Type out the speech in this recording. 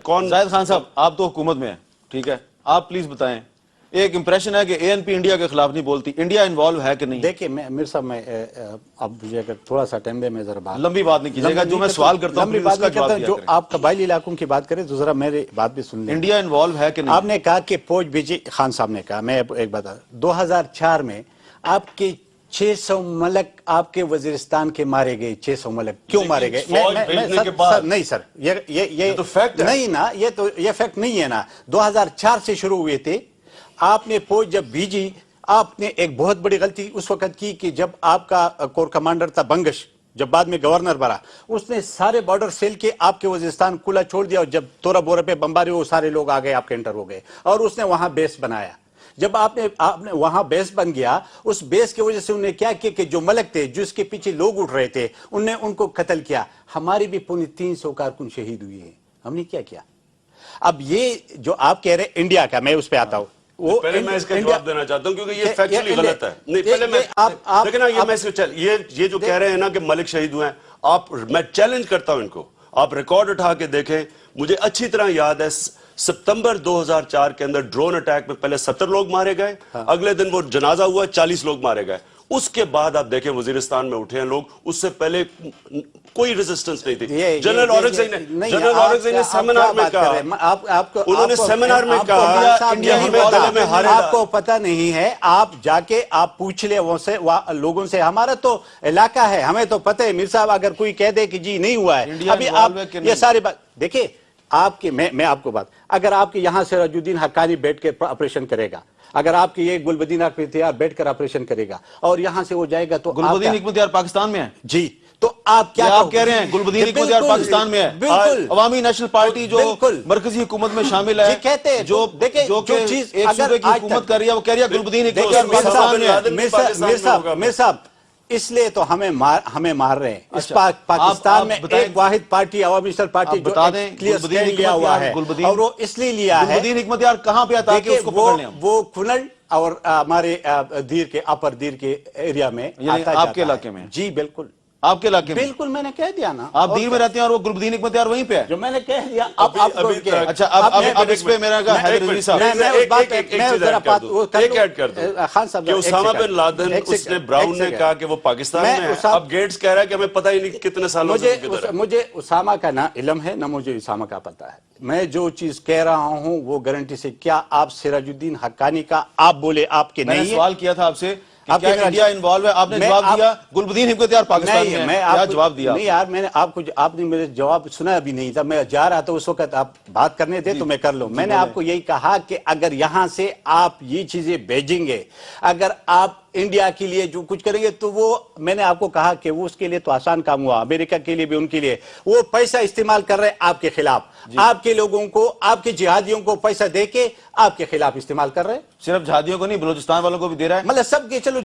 کون؟ زاہد خان صاحب آپ تو حکومت میں ہیں، ٹھیک ہے، آپ پلیز بتائیں، ایک امپریشن ہے کہ اے این پی انڈیا کے خلاف نہیں بولتی، انڈیا انوالو ہے کہ نہیں؟ دیکھیں میر صاحب میں اب مجھے اگر تھوڑا سا ٹائم دے میں ذرا بات لمبی بات نہیں کیجیے گا، جو میں سوال کرتا ہوں لمبی بات نہیں کرتا، جو کریں۔ آپ قبائلی علاقوں کی بات کریں تو ذرا میری بات بھی سن لیں۔ انڈیا انوالو ہے کہ نہیں؟ آپ نے کہا کہ فوج بھیجی، خان صاحب نے کہا، میں ایک بتا 2004 میں آپ کے 600 ملک آپ کے وزیرستان کے مارے گئے، 600 ملک کیوں مارے گئے؟ نہیں سر، یہ تو فیکٹ ہے نہیں نا، یہ فیکٹ نہیں ہے نا۔ 2004 سے شروع ہوئے تھے، آپ نے فوج جب بھیجی، آپ نے ایک بہت بڑی غلطی اس وقت کی کہ جب آپ کا کور کمانڈر تھا بنگش، جب بعد میں گورنر بنا، اس نے سارے بارڈر سیل کے آپ کے وزیرستان کھلا چھوڑ دیا، اور جب تورا بورا پہ بمباری وہ سارے لوگ آ گئے، آپ کے انٹر ہو گئے، اور اس نے وہاں بیس بنایا۔ جب آپ نے وہاں بیس بن گیا، اس بیس کی وجہ سے انہوں نے کیا کیا کہ جو ملک تھے، جو اس کے پیچھے لوگ اٹھ رہے تھے، انہوں نے ان کو قتل کیا۔ ہماری بھی 350 کارکن شہید ہوئے ہیں، ہم نے کیا کیا؟ اب یہ جو آپ کہہ رہے ہیں انڈیا کا، میں اس پہ آتا ہوں۔ پہلے میں اس کا جواب دینا چاہتا ہوں کیونکہ یہ فیکچولی غلط ہے۔ نہیں پہلے میں دیکھیں نا، یہ جو کہہ رہے ہیں نا کہ ملک شہید ہوئے ہیں، میں چیلنج کرتا ہوں ان کو، آپ ریکارڈ اٹھا کے دیکھیں۔ مجھے اچھی طرح یاد ہے ستمبر 2004 کے اندر ڈرون اٹیک میں پہلے 70 لوگ مارے گئے، اگلے دن وہ جنازہ ہوا، 40 لوگ مارے گئے۔ اس کے بعد آپ دیکھیں وزیرستان میں اٹھے ہیں لوگ، اس سے پہلے کوئی ریزسٹنس نہیں تھی۔ جنرل اورنگزئی نے سیمینار میں کہا، انہوں نے سیمینار میں کہا کہ ہمیں دل میں ہارے۔ آپ کو پتہ نہیں ہے، آپ جا کے آپ پوچھ لیں لوگوں سے، ہمارا تو علاقہ ہے، ہمیں تو پتہ ہے۔ میر صاحب اگر کوئی کہہ دے کہ جی نہیں ہوا ہے، ابھی آپ یہ ساری بات دیکھیں، آپ کے میں آپ کو بات، اگر آپ کے یہاں سراج الدین حقانی بیٹھ کے آپریشن کرے گا، اگر آپ کی یہ گلبدین اختیار بیٹھ کر آپریشن کرے گا اور یہاں سے وہ جائے گا، تو گلبدین حکمتیار پاکستان میں ہے؟ جی، تو آپ کیا آپ کہہ رہے ہیں گلبدین حکمتیار پاکستان میں ہے؟ بالکل، عوامی نیشنل پارٹی جو مرکزی حکومت میں شامل ہے، کہتے ہیں جو چیز ایک صوبے کی حکومت کر رہی ہے، وہ کہہ رہی ہے گلبدین حکمتیار پاکستان میں ہے۔ میر صاحب اس لیے تو ہمیں مار رہے ہیں۔ اس پاکستان میں ایک واحد پارٹی، عوامی نیشنل پارٹی، جو کلیئر سٹینڈ لیا ہوا ہے، اور وہ اس لیے لیا ہے۔ گلبدین حکمتیار کہاں پہ آتا ہے کہ اس کو پکڑ لیں؟ وہ کھنن اور ہمارے دیر کے اپر دیر کے ایریا میں آتا آپ کے علاقے میں؟ جی بالکل، آپ کے علاقے میں؟ بالکل، میں نے کہہ دیا نا، آپ دیر میں رہتے ہیں اور وہ گلبدین حکمتیار وہیں پہ ہے جو میں نے کہہ دیا۔ اچھا، اب اس پہ میرا کہا حیدر علی صاحب، ایک ایڈ کر دوں کہ اسامہ بن لادن، اس نے براؤن نے کہا کہ وہ پاکستان میں ہے، اب گیٹس کہہ رہا ہے کہ ہمیں پتہ ہی نہیں کتنے سالوں سے کدھر ہے۔ مجھے اسامہ کا نہ علم ہے نہ مجھے اسامہ کا پتہ ہے۔ میں جو چیز کہہ رہا ہوں وہ گارنٹی سے، کیا آپ سراج الدین حقانی کا آپ بولے آپ کے نہیں ہے؟ میں نے سوال کیا تھا آپ سے کہ کیا انڈیا انوالو ہے، آپ نے جواب دیا گلبدین حکمتیار پاکستان میں ہے۔ کیا جواب دیا؟ نہیں یار، میں نے آپ نے میرے جواب سنا ابھی نہیں تھا، میں جا رہا تھا اس وقت، آپ بات کرنے تھے تو میں کر لوں۔ میں نے آپ کو یہی کہا کہ اگر یہاں سے آپ یہ چیزیں بھیجیں گے، اگر آپ انڈیا کے لیے جو کچھ کریں گے، تو وہ میں نے آپ کو کہا کہ وہ اس کے لیے تو آسان کام ہوا، امریکہ کے لیے بھی، ان کے لیے وہ پیسہ استعمال کر رہے آپ کے خلاف، آپ کے لوگوں کو، آپ کے جہادیوں کو پیسہ دے کے آپ کے خلاف استعمال کر رہے۔ صرف جہادیوں کو نہیں، بلوچستان والوں کو بھی دے رہا ہے، مطلب سب کے، چلو